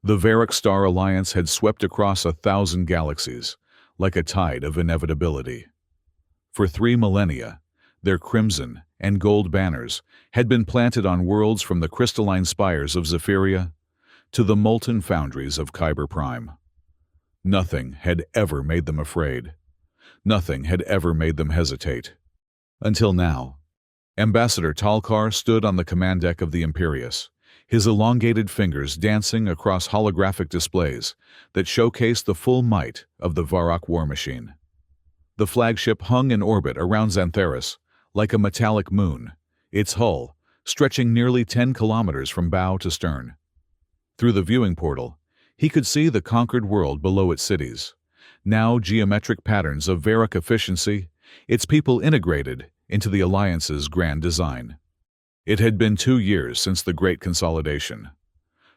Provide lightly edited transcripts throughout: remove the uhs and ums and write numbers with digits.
The Varrock Star Alliance had swept across 1,000 galaxies, like a tide of inevitability. For 3 millennia, their crimson and gold banners had been planted on worlds from the crystalline spires of Zephyria to the molten foundries of Kyber Prime. Nothing had ever made them afraid. Nothing had ever made them hesitate. Until now. Ambassador Talkar stood on the command deck of the Imperius, his elongated fingers dancing across holographic displays that showcased the full might of the Varrock war machine. The flagship hung in orbit around Xantheris like a metallic moon, its hull stretching nearly 10 kilometers from bow to stern. Through the viewing portal, he could see the conquered world below its cities, now geometric patterns of Varrock efficiency, its people integrated into the Alliance's grand design. It had been 2 years since the Great Consolidation.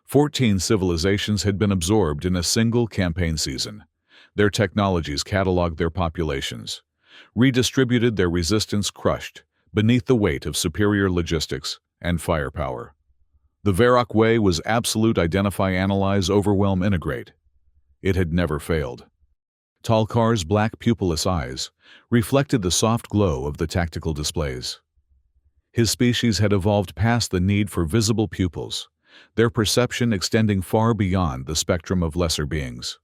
14 civilizations had been absorbed in a single campaign season. Their technologies cataloged their populations, redistributed their resistance crushed beneath the weight of superior logistics and firepower. The Varrock way was absolute identify, analyze, overwhelm, integrate. It had never failed. Talkar's black pupilless eyes reflected the soft glow of the tactical displays. His species had evolved past the need for visible pupils, their perception extending far beyond the spectrum of lesser beings.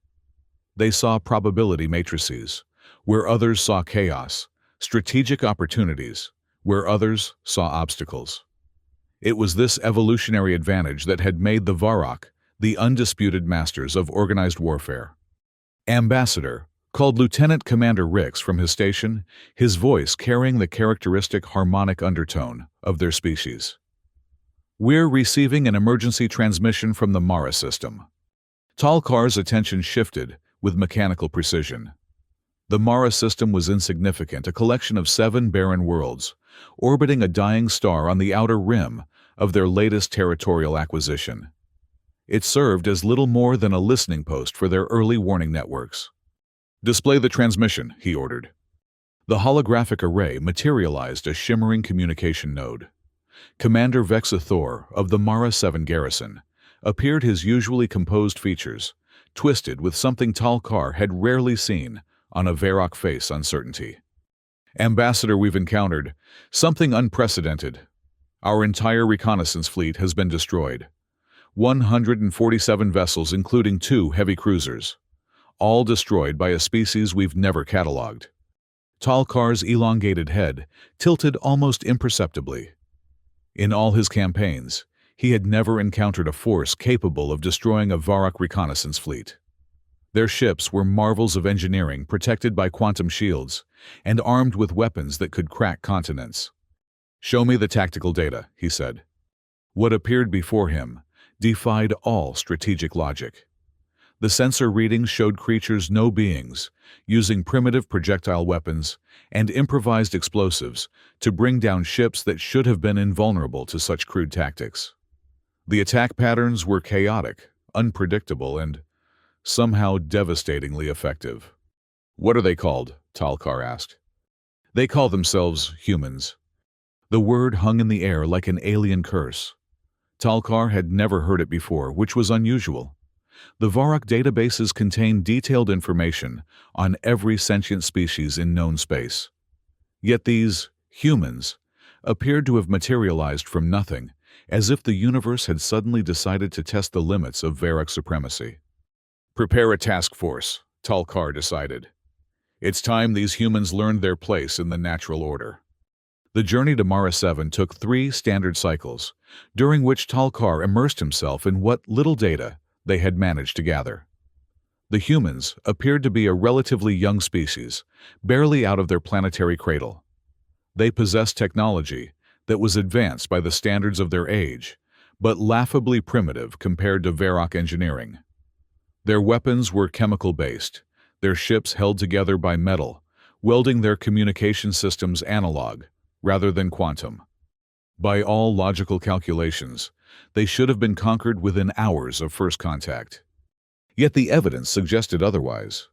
They saw probability matrices, where others saw chaos, strategic opportunities, where others saw obstacles. It was this evolutionary advantage that had made the Varrock the undisputed masters of organized warfare. Ambassador called Lieutenant Commander Rix from his station, his voice carrying the characteristic harmonic undertone of their species. "We're receiving an emergency transmission from the Mara system." Talkar's attention shifted with mechanical precision. The Mara system was insignificant, a collection of 7 barren worlds, orbiting a dying star on the outer rim of their latest territorial acquisition. It served as little more than a listening post for their early warning networks. "Display the transmission," he ordered. The holographic array materialized a shimmering communication node. Commander Vexa Thor of the Mara 7 garrison appeared, his usually composed features twisted with something Talkar had rarely seen on a Varrock face: uncertainty. "Ambassador, we've encountered something unprecedented. Our entire reconnaissance fleet has been destroyed. 147 vessels, including 2 heavy cruisers. All destroyed by a species we've never catalogued." Talkar's elongated head tilted almost imperceptibly. In all his campaigns, he had never encountered a force capable of destroying a Varrock reconnaissance fleet. Their ships were marvels of engineering, protected by quantum shields, and armed with weapons that could crack continents. "Show me the tactical data," he said. What appeared before him defied all strategic logic. The sensor readings showed creatures, no beings, using primitive projectile weapons and improvised explosives to bring down ships that should have been invulnerable to such crude tactics. The attack patterns were chaotic, unpredictable, and somehow devastatingly effective. "What are they called?" Talkar asked. "They call themselves humans." The word hung in the air like an alien curse. Talkar had never heard it before, which was unusual. The Varrock databases contained detailed information on every sentient species in known space. Yet these humans appeared to have materialized from nothing, as if the universe had suddenly decided to test the limits of Varrock supremacy. "Prepare a task force," Talkar decided. "It's time these humans learned their place in the natural order." The journey to Mara 7 took 3 standard cycles, during which Talkar immersed himself in what little data they had managed to gather. The humans appeared to be a relatively young species, barely out of their planetary cradle. They possessed technology that was advanced by the standards of their age, but laughably primitive compared to Varrock engineering. Their weapons were chemical-based, their ships held together by metal, welding their communication systems analog rather than quantum. By all logical calculations, they should have been conquered within hours of first contact. Yet the evidence suggested otherwise.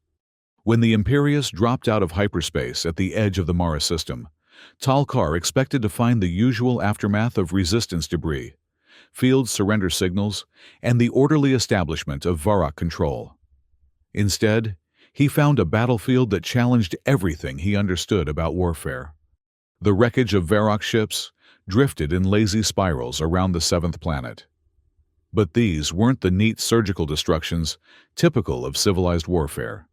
When the Imperius dropped out of hyperspace at the edge of the Mara system, Talkar expected to find the usual aftermath of resistance debris, field surrender signals, and the orderly establishment of Varrock control. Instead, he found a battlefield that challenged everything he understood about warfare. The wreckage of Varrock ships drifted in lazy spirals around the seventh planet. But these weren't the neat surgical destructions typical of civilized warfare.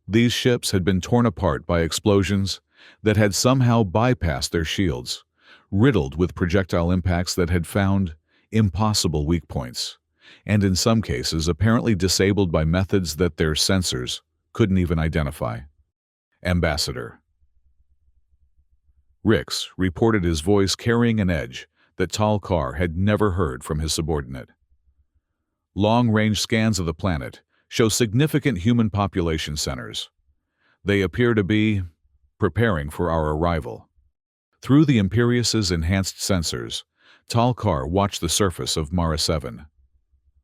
These ships had been torn apart by explosions that had somehow bypassed their shields, riddled with projectile impacts that had found impossible weak points, and in some cases apparently disabled by methods that their sensors couldn't even identify. Ambassador Rix reported, his voice carrying an edge that Talkar had never heard from his subordinate. Long-range scans of the planet show significant human population centers. They appear to be preparing for our arrival. Through the Imperious's enhanced sensors, Talkar watched the surface of Mara 7.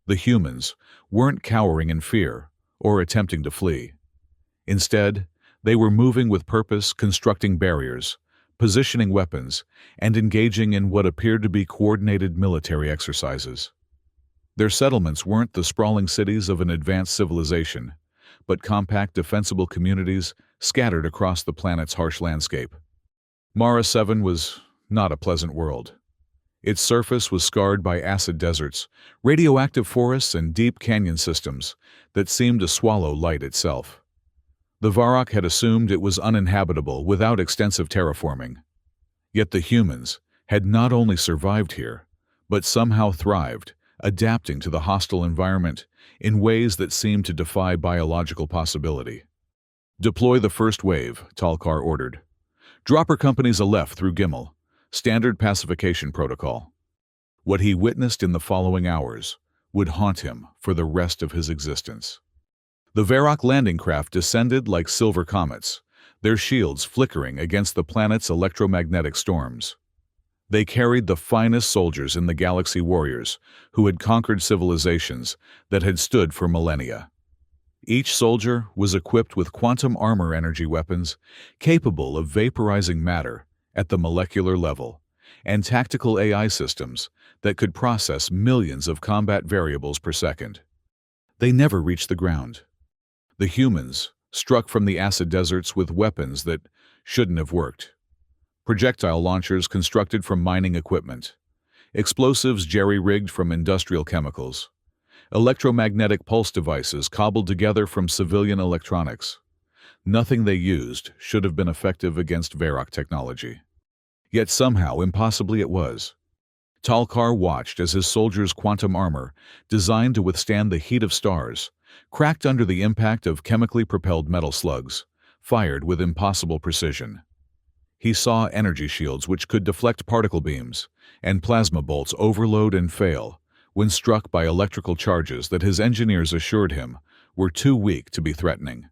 The humans weren't cowering in fear or attempting to flee. Instead, they were moving with purpose, constructing barriers, positioning weapons, and engaging in what appeared to be coordinated military exercises. Their settlements weren't the sprawling cities of an advanced civilization, but compact, defensible communities scattered across the planet's harsh landscape. Mara 7 was not a pleasant world. Its surface was scarred by acid deserts, radioactive forests, and deep canyon systems that seemed to swallow light itself. The Varrock had assumed it was uninhabitable without extensive terraforming. Yet the humans had not only survived here, but somehow thrived, adapting to the hostile environment in ways that seemed to defy biological possibility. "Deploy the first wave," Talkar ordered. "Dropper companies aleph through Gimel. Standard pacification protocol." What he witnessed in the following hours would haunt him for the rest of his existence. The Varrock landing craft descended like silver comets, their shields flickering against the planet's electromagnetic storms. They carried the finest soldiers in the galaxy, warriors who had conquered civilizations that had stood for millennia. Each soldier was equipped with quantum armor energy weapons capable of vaporizing matter at the molecular level, and tactical AI systems that could process millions of combat variables per second. They never reached the ground. The humans struck from the acid deserts with weapons that shouldn't have worked. Projectile launchers constructed from mining equipment, explosives jerry-rigged from industrial chemicals, electromagnetic pulse devices cobbled together from civilian electronics. Nothing they used should have been effective against Varrock technology. Yet somehow, impossibly, it was. Talkar watched as his soldiers' quantum armor, designed to withstand the heat of stars, cracked under the impact of chemically propelled metal slugs, fired with impossible precision. He saw energy shields which could deflect particle beams, and plasma bolts overload and fail when struck by electrical charges that his engineers assured him were too weak to be threatening.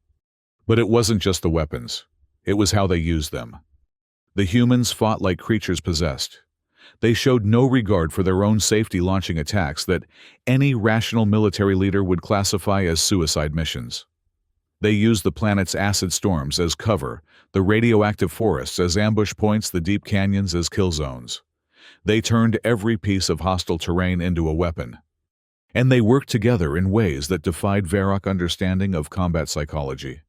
But it wasn't just the weapons. It was how they used them. The humans fought like creatures possessed. They showed no regard for their own safety, launching attacks that any rational military leader would classify as suicide missions. They used the planet's acid storms as cover, the radioactive forests as ambush points, the deep canyons as kill zones. They turned every piece of hostile terrain into a weapon. And they worked together in ways that defied Varrock understanding of combat psychology.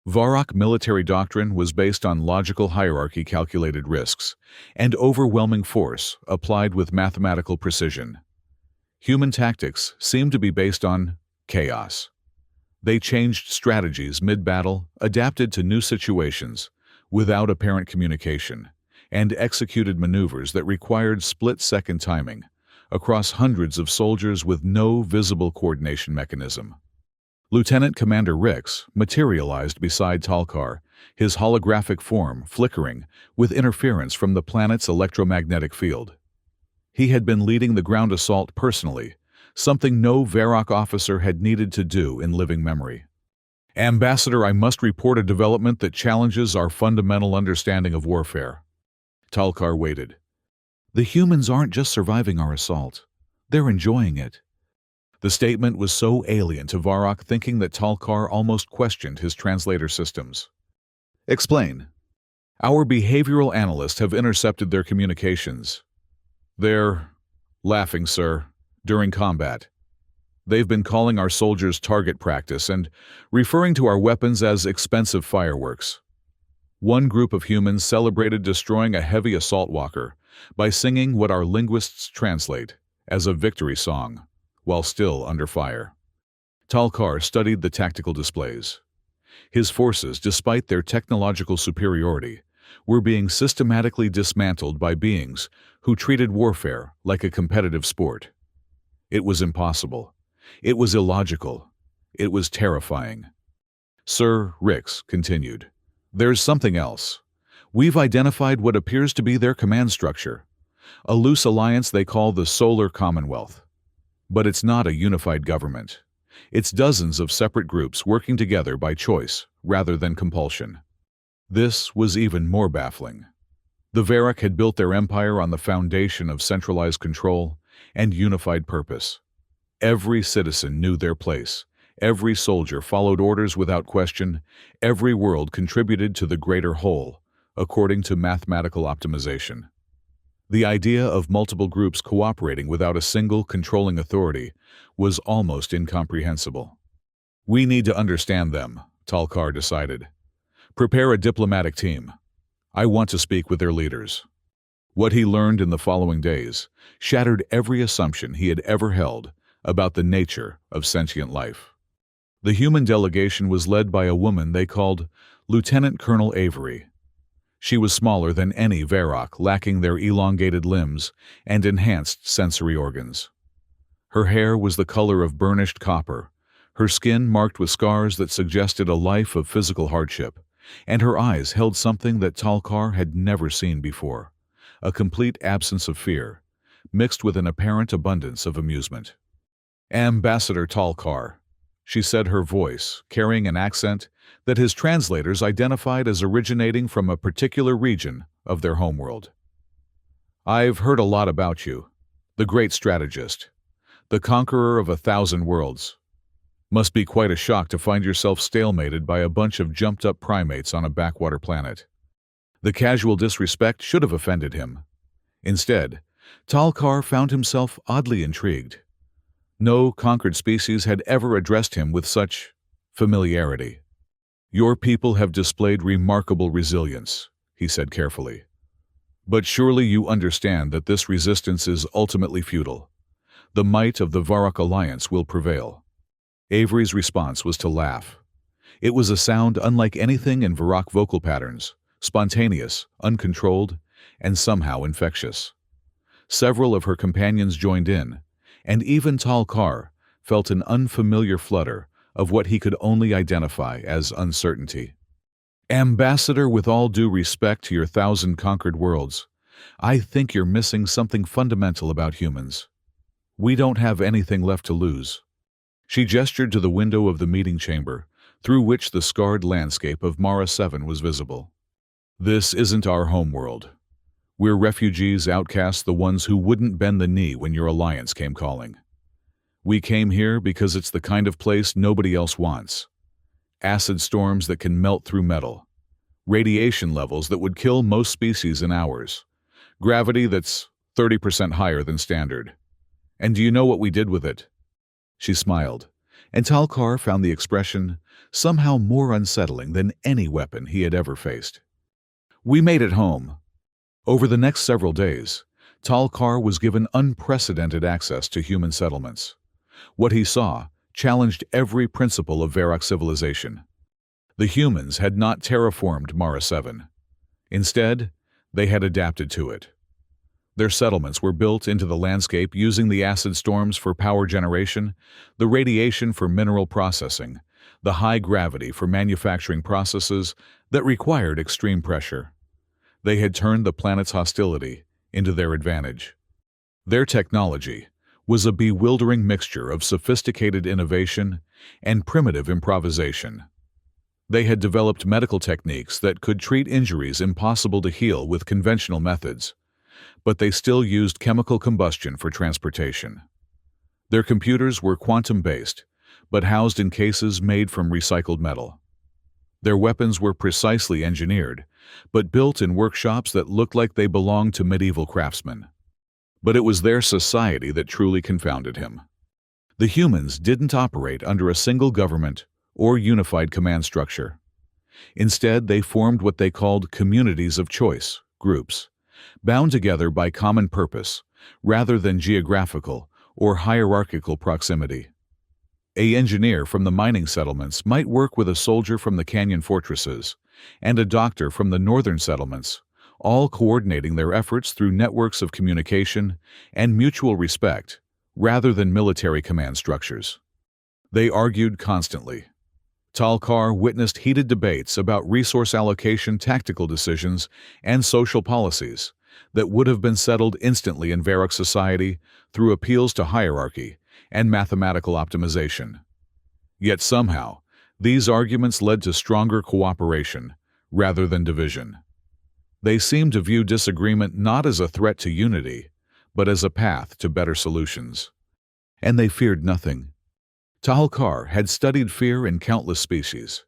Varrock military doctrine was based on logical hierarchy, calculated risks, and overwhelming force applied with mathematical precision. Human tactics seemed to be based on chaos. They changed strategies mid-battle, adapted to new situations without apparent communication, and executed maneuvers that required split-second timing across hundreds of soldiers with no visible coordination mechanism. Lieutenant Commander Rix materialized beside Talkar, his holographic form flickering with interference from the planet's electromagnetic field. He had been leading the ground assault personally, something no Varrock officer had needed to do in living memory. "Ambassador, I must report a development that challenges our fundamental understanding of warfare." Talkar waited. "The humans aren't just surviving our assault. They're enjoying it." The statement was so alien to Varrock, thinking that Talkar almost questioned his translator systems. "Explain." "Our behavioral analysts have intercepted their communications. They're Laughing, sir, during combat. They've been calling our soldiers target practice and referring to our weapons as expensive fireworks. One group of humans celebrated destroying a heavy assault walker by singing what our linguists translate as a victory song, while still under fire. Talkar studied the tactical displays. His forces, despite their technological superiority, were being systematically dismantled by beings who treated warfare like a competitive sport. It was impossible. It was illogical. It was terrifying. Sir Rix continued, "There's something else. We've identified what appears to be their command structure, a loose alliance they call the Solar Commonwealth. But it's not a unified government. It's dozens of separate groups working together by choice rather than compulsion." This was even more baffling. The Varrock had built their empire on the foundation of centralized control and unified purpose. Every citizen knew their place. Every soldier followed orders without question. Every world contributed to the greater whole, according to mathematical optimization. The idea of multiple groups cooperating without a single controlling authority was almost incomprehensible. "We need to understand them," Talkar decided. "Prepare a diplomatic team. I want to speak with their leaders." What he learned in the following days shattered every assumption he had ever held about the nature of sentient life. The human delegation was led by a woman they called Lieutenant Colonel Avery. She was smaller than any Varrock, lacking their elongated limbs and enhanced sensory organs. Her hair was the color of burnished copper, her skin marked with scars that suggested a life of physical hardship, and her eyes held something that Talkar had never seen before, a complete absence of fear, mixed with an apparent abundance of amusement. "Ambassador Talkar," she said, her voice carrying an accent that his translators identified as originating from a particular region of their homeworld. "I've heard a lot about you, the great strategist, the conqueror of 1,000 worlds. Must be quite a shock to find yourself stalemated by a bunch of jumped-up primates on a backwater planet." The casual disrespect should have offended him. Instead, Talkar found himself oddly intrigued. No conquered species had ever addressed him with such familiarity. "Your people have displayed remarkable resilience," he said carefully. "But surely you understand that this resistance is ultimately futile. The might of the Varrock Alliance will prevail." Avery's response was to laugh. It was a sound unlike anything in Varrock vocal patterns, spontaneous, uncontrolled, and somehow infectious. Several of her companions joined in, and even Talkar felt an unfamiliar flutter of what he could only identify as uncertainty. "Ambassador, with all due respect to your 1,000 conquered worlds, I think you're missing something fundamental about humans. We don't have anything left to lose." She gestured to the window of the meeting chamber, through which the scarred landscape of Mara 7 was visible. "This isn't our homeworld. We're refugees, outcasts, the ones who wouldn't bend the knee when your alliance came calling. We came here because it's the kind of place nobody else wants. Acid storms that can melt through metal. Radiation levels that would kill most species in hours. Gravity that's 30% higher than standard. And do you know what we did with it?" She smiled, and Talkar found the expression somehow more unsettling than any weapon he had ever faced. "We made it home." Over the next several days, Talkar was given unprecedented access to human settlements. What he saw challenged every principle of Varrock civilization. The humans had not terraformed Mara 7. Instead, they had adapted to it. Their settlements were built into the landscape using the acid storms for power generation, the radiation for mineral processing, the high gravity for manufacturing processes that required extreme pressure. They had turned the planet's hostility into their advantage. Their technology was a bewildering mixture of sophisticated innovation and primitive improvisation. They had developed medical techniques that could treat injuries impossible to heal with conventional methods, but they still used chemical combustion for transportation. Their computers were quantum-based, but housed in cases made from recycled metal. Their weapons were precisely engineered, but built in workshops that looked like they belonged to medieval craftsmen. But it was their society that truly confounded him. The humans didn't operate under a single government or unified command structure. Instead, they formed what they called communities of choice, groups, bound together by common purpose, rather than geographical or hierarchical proximity. An engineer from the mining settlements might work with a soldier from the canyon fortresses, and a doctor from the northern settlements, all coordinating their efforts through networks of communication and mutual respect, rather than military command structures. They argued constantly. Talkar witnessed heated debates about resource allocation, tactical decisions, and social policies that would have been settled instantly in Varrock society through appeals to hierarchy and mathematical optimization. Yet somehow, these arguments led to stronger cooperation rather than division. They seemed to view disagreement not as a threat to unity, but as a path to better solutions. And they feared nothing. Talkar had studied fear in countless species.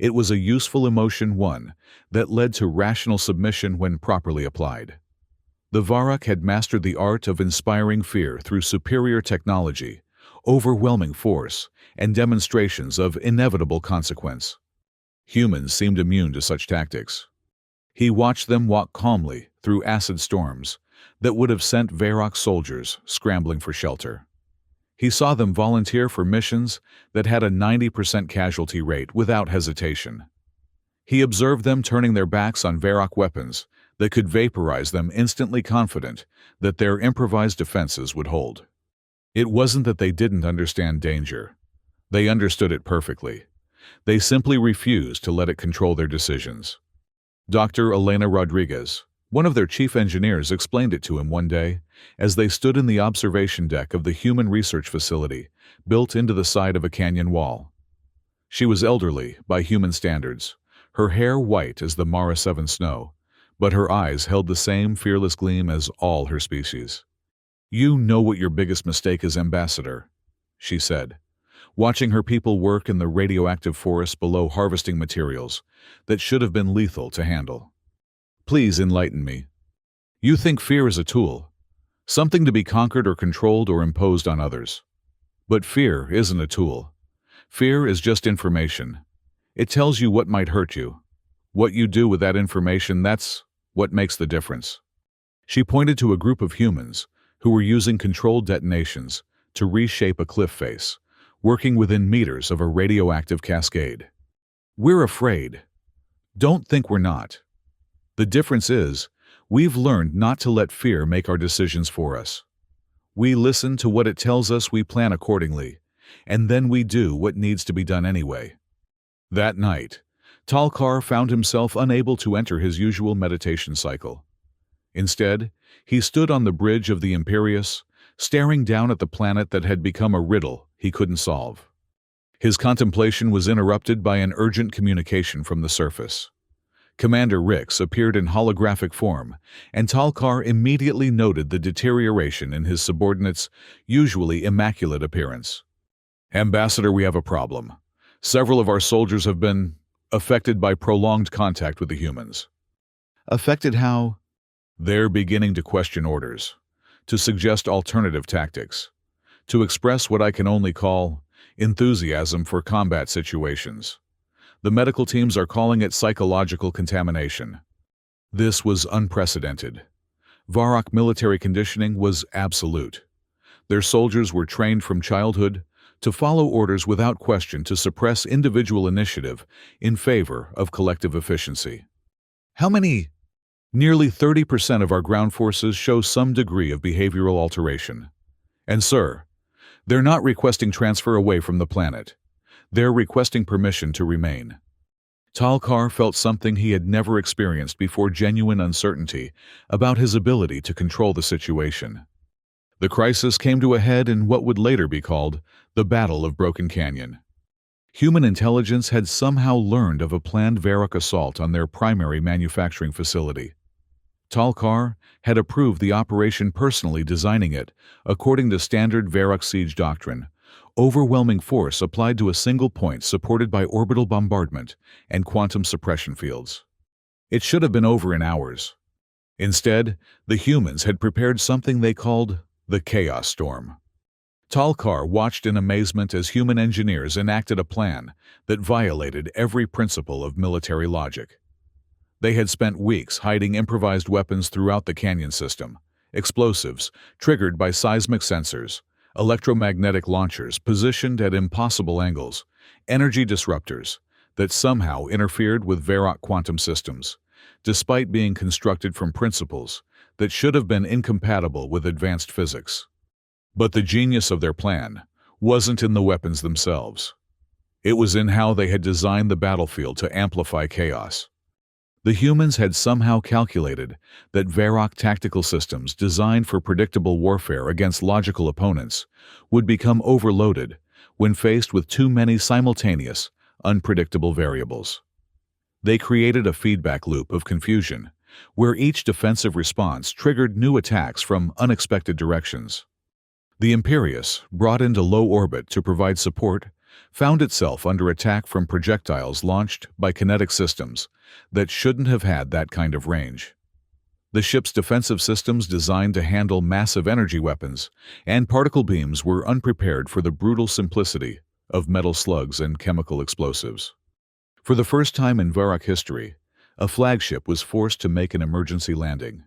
It was a useful emotion, one that led to rational submission when properly applied. The Varrock had mastered the art of inspiring fear through superior technology, overwhelming force, and demonstrations of inevitable consequence. Humans seemed immune to such tactics. He watched them walk calmly through acid storms that would have sent Varrock soldiers scrambling for shelter. He saw them volunteer for missions that had a 90% casualty rate without hesitation. He observed them turning their backs on Varrock weapons that could vaporize them, instantly confident that their improvised defenses would hold. It wasn't that they didn't understand danger. They understood it perfectly. They simply refused to let it control their decisions. Dr. Elena Rodriguez, one of their chief engineers, explained it to him one day as they stood in the observation deck of the human research facility built into the side of a canyon wall. She was elderly by human standards, her hair white as the Mara 7 snow, but her eyes held the same fearless gleam as all her species. "You know what your biggest mistake is, Ambassador," she said, watching her people work in the radioactive forest below, harvesting materials that should have been lethal to handle. "Please enlighten me. You think fear is a tool, something to be conquered or controlled or imposed on others. But fear isn't a tool. Fear is just information. It tells you what might hurt you. What you do with that information, that's what makes the difference." She pointed to a group of humans who were using controlled detonations to reshape a cliff face, working within meters of a radioactive cascade. "We're afraid. Don't think we're not. The difference is, we've learned not to let fear make our decisions for us. We listen to what it tells us, we plan accordingly, and then we do what needs to be done anyway." That night, Talkar found himself unable to enter his usual meditation cycle. Instead, he stood on the bridge of the Imperius, staring down at the planet that had become a riddle he couldn't solve. His contemplation was interrupted by an urgent communication from the surface. Commander Rix appeared in holographic form, and Talkar immediately noted the deterioration in his subordinate's usually immaculate appearance. "Ambassador, we have a problem. Several of our soldiers have been affected by prolonged contact with the humans." "Affected how?" "They're beginning to question orders, to suggest alternative tactics, to express what I can only call enthusiasm for combat situations. The medical teams are calling it psychological contamination." This was unprecedented. Varrock military conditioning was absolute. Their soldiers were trained from childhood to follow orders without question, to suppress individual initiative in favor of collective efficiency. "How many?" "Nearly 30% of our ground forces show some degree of behavioral alteration. And sir, they're not requesting transfer away from the planet. They're requesting permission to remain." Talkar felt something he had never experienced before: genuine uncertainty about his ability to control the situation. The crisis came to a head in what would later be called the Battle of Broken Canyon. Human intelligence had somehow learned of a planned Varrock assault on their primary manufacturing facility. Talkar had approved the operation, personally designing it according to standard Varrock siege doctrine: overwhelming force applied to a single point, supported by orbital bombardment and quantum suppression fields. It should have been over in hours. Instead, the humans had prepared something they called the Chaos Storm. Talkar watched in amazement as human engineers enacted a plan that violated every principle of military logic. They had spent weeks hiding improvised weapons throughout the canyon system, explosives triggered by seismic sensors, electromagnetic launchers positioned at impossible angles, energy disruptors that somehow interfered with Varrock quantum systems, despite being constructed from principles that should have been incompatible with advanced physics. But the genius of their plan wasn't in the weapons themselves. It was in how they had designed the battlefield to amplify chaos. The humans had somehow calculated that Varrock tactical systems designed for predictable warfare against logical opponents would become overloaded when faced with too many simultaneous, unpredictable variables. They created a feedback loop of confusion, where each defensive response triggered new attacks from unexpected directions. The Imperius, brought into low orbit to provide support, found itself under attack from projectiles launched by kinetic systems that shouldn't have had that kind of range. The ship's defensive systems designed to handle massive energy weapons and particle beams were unprepared for the brutal simplicity of metal slugs and chemical explosives. For the first time in Varrock history, a flagship was forced to make an emergency landing.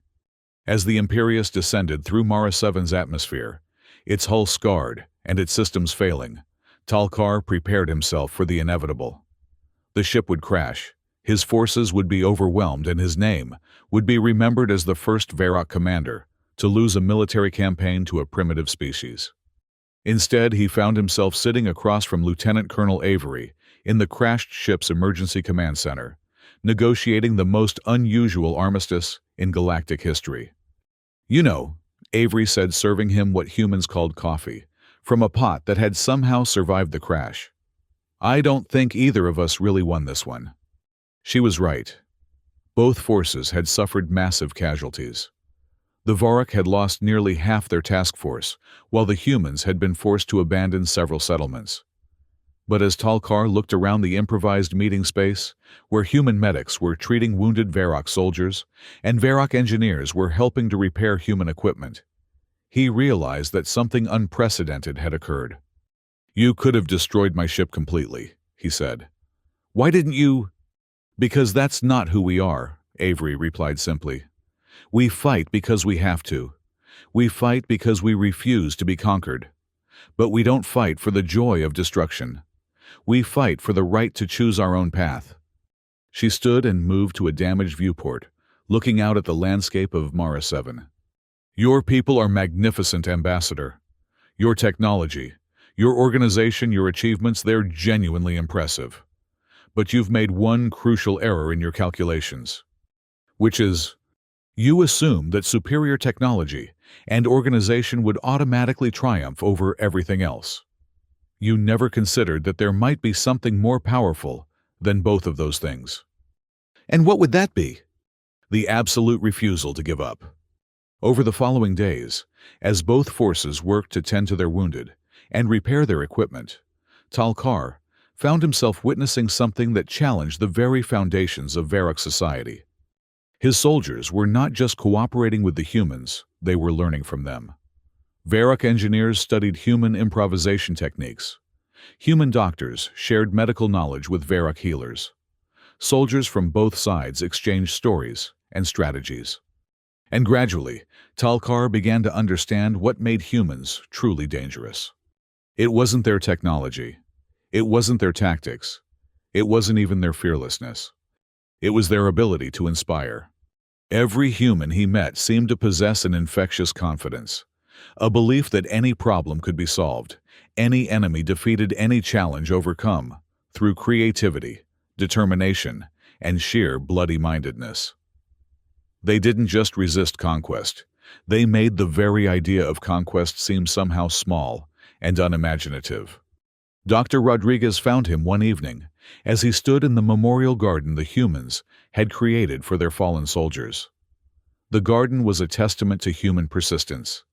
As the Imperius descended through Mara 7's atmosphere, its hull scarred and its systems failing, Talkar prepared himself for the inevitable. The ship would crash, his forces would be overwhelmed, and his name would be remembered as the first Varrock commander to lose a military campaign to a primitive species. Instead, he found himself sitting across from Lieutenant Colonel Avery in the crashed ship's emergency command center, negotiating the most unusual armistice in galactic history. "You know," Avery said, serving him what humans called coffee, from a pot that had somehow survived the crash. "I don't think either of us really won this one." She was right. Both forces had suffered massive casualties. The Varrock had lost nearly half their task force, while the humans had been forced to abandon several settlements. But as Talkar looked around the improvised meeting space, where human medics were treating wounded Varrock soldiers and Varrock engineers were helping to repair human equipment, he realized that something unprecedented had occurred. "You could have destroyed my ship completely," he said. "Why didn't you?" "Because that's not who we are," Avery replied simply. "We fight because we have to. We fight because we refuse to be conquered. But we don't fight for the joy of destruction. We fight for the right to choose our own path." She stood and moved to a damaged viewport, looking out at the landscape of Mara 7. "Your people are magnificent, Ambassador. Your technology, your organization, your achievements, they're genuinely impressive. But you've made one crucial error in your calculations. Which is, you assume that superior technology and organization would automatically triumph over everything else. You never considered that there might be something more powerful than both of those things." "And what would that be?" "The absolute refusal to give up." Over the following days, as both forces worked to tend to their wounded and repair their equipment, Talkar found himself witnessing something that challenged the very foundations of Varrock society. His soldiers were not just cooperating with the humans, they were learning from them. Varrock engineers studied human improvisation techniques. Human doctors shared medical knowledge with Varrock healers. Soldiers from both sides exchanged stories and strategies. And gradually, Talkar began to understand what made humans truly dangerous. It wasn't their technology. It wasn't their tactics. It wasn't even their fearlessness. It was their ability to inspire. Every human he met seemed to possess an infectious confidence, a belief that any problem could be solved, any enemy defeated, any challenge overcome, through creativity, determination, and sheer bloody-mindedness. They didn't just resist conquest. They made the very idea of conquest seem somehow small and unimaginative. Dr. Rodriguez found him one evening as he stood in the memorial garden the humans had created for their fallen soldiers. The garden was a testament to human persistence.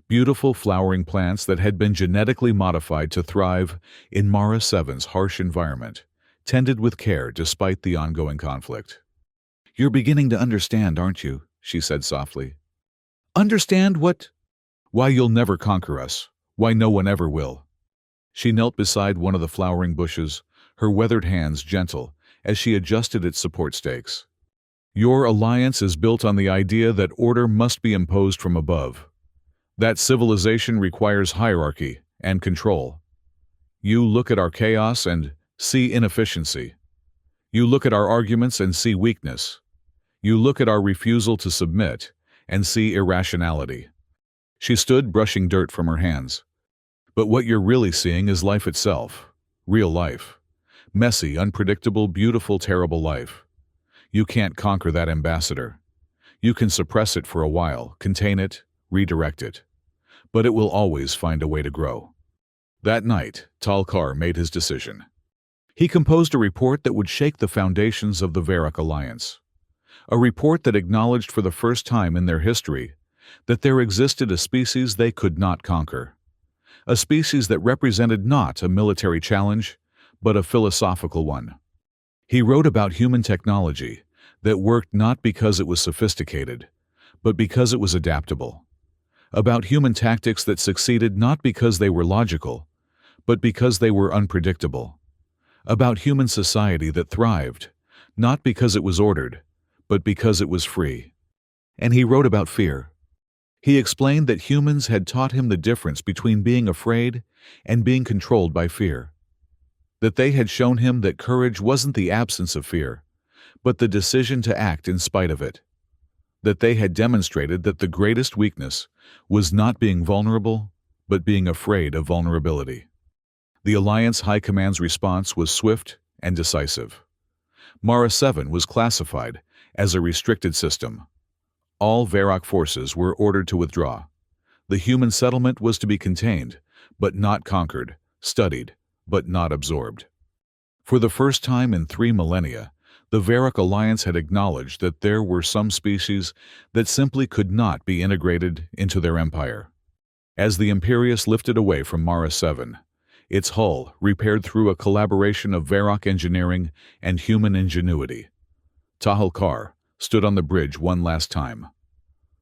Beautiful flowering plants that had been genetically modified to thrive in Mara 7's harsh environment, tended with care despite the ongoing conflict. "You're beginning to understand, aren't you?" she said softly. Understand what? Why you'll never conquer us. Why no one ever will. She knelt beside one of the flowering bushes, her weathered hands gentle as she adjusted its support stakes. Your alliance is built on the idea that order must be imposed from above, that civilization requires hierarchy and control. You look at our chaos and see inefficiency. You look at our arguments and see weakness. You look at our refusal to submit and see irrationality. She stood, brushing dirt from her hands. But what you're really seeing is life itself, real life. Messy, unpredictable, beautiful, terrible life. You can't conquer that ambassador. You can suppress it for a while, contain it, redirect it. But it will always find a way to grow. That night, Talkar made his decision. He composed a report that would shake the foundations of the Varrock Alliance. A report that acknowledged for the first time in their history that there existed a species they could not conquer. A species that represented not a military challenge, but a philosophical one. He wrote about human technology that worked not because it was sophisticated, but because it was adaptable. About human tactics that succeeded not because they were logical, but because they were unpredictable. About human society that thrived, not because it was ordered, but because it was free. And he wrote about fear. He explained that humans had taught him the difference between being afraid and being controlled by fear. That they had shown him that courage wasn't the absence of fear, but the decision to act in spite of it. That they had demonstrated that the greatest weakness was not being vulnerable, but being afraid of vulnerability. The Alliance High Command's response was swift and decisive. Mara 7 was classified as a restricted system. All Varrock forces were ordered to withdraw. The human settlement was to be contained, but not conquered, studied, but not absorbed. For the first time in 3 millennia, the Varrock Alliance had acknowledged that there were some species that simply could not be integrated into their empire. As the Imperius lifted away from Mara 7, its hull repaired through a collaboration of Varrock engineering and human ingenuity, Talkar stood on the bridge one last time.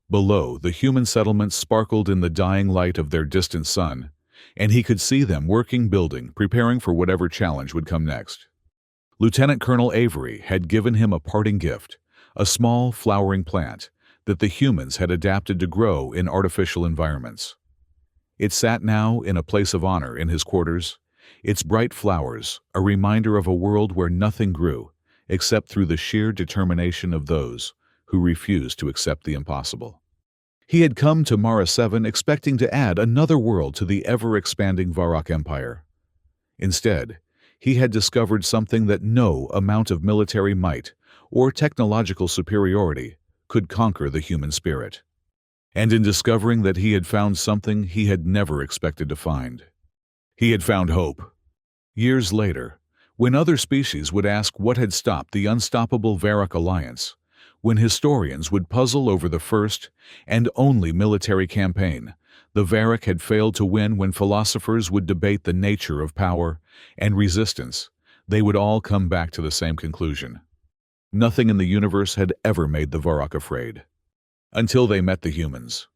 Below, the human settlements sparkled in the dying light of their distant sun, and he could see them working, building, preparing for whatever challenge would come next. Lieutenant Colonel Avery had given him a parting gift, a small, flowering plant that the humans had adapted to grow in artificial environments. It sat now in a place of honor in his quarters, its bright flowers a reminder of a world where nothing grew except through the sheer determination of those who refused to accept the impossible. He had come to Mara 7 expecting to add another world to the ever-expanding Varrock Empire. Instead, he had discovered something that no amount of military might or technological superiority could conquer the human spirit. And in discovering that he had found something he had never expected to find, he had found hope. Years later, when other species would ask what had stopped the unstoppable Varrock Alliance, when historians would puzzle over the first and only military campaign the Varrock had failed to win, when philosophers would debate the nature of power and resistance, they would all come back to the same conclusion. Nothing in the universe had ever made the Varrock afraid. Until they met the humans.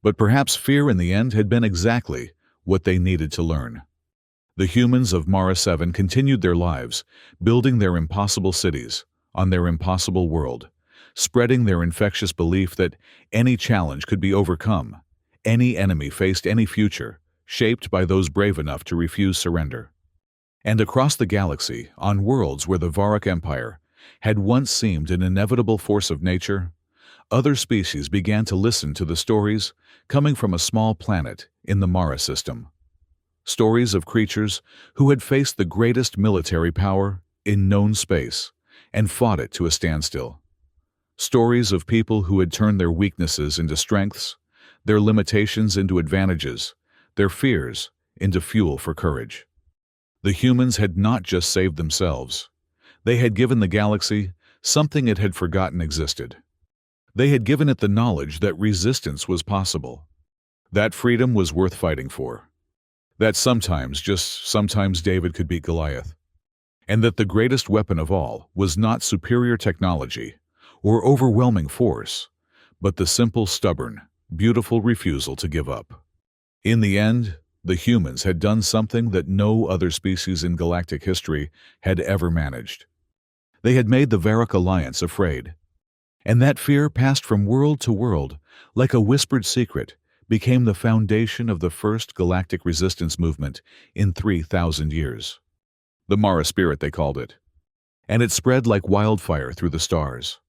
But perhaps fear in the end had been exactly what they needed to learn. The humans of Mara 7 continued their lives, building their impossible cities on their impossible world, spreading their infectious belief that any challenge could be overcome, any enemy faced any future, shaped by those brave enough to refuse surrender. And across the galaxy, on worlds where the Varrock Empire had once seemed an inevitable force of nature, other species began to listen to the stories coming from a small planet in the Mara system. Stories of creatures who had faced the greatest military power in known space and fought it to a standstill. Stories of people who had turned their weaknesses into strengths, their limitations into advantages, their fears into fuel for courage. The humans had not just saved themselves. They had given the galaxy something it had forgotten existed. They had given it the knowledge that resistance was possible, that freedom was worth fighting for, that sometimes, just sometimes, David could beat Goliath, and that the greatest weapon of all was not superior technology or overwhelming force, but the simple, stubborn, beautiful refusal to give up. In the end, the humans had done something that no other species in galactic history had ever managed. They had made the Varric Alliance afraid. And that fear passed from world to world, like a whispered secret, became the foundation of the first galactic resistance movement in 3,000 years. The Mara Spirit, they called it. And it spread like wildfire through the stars.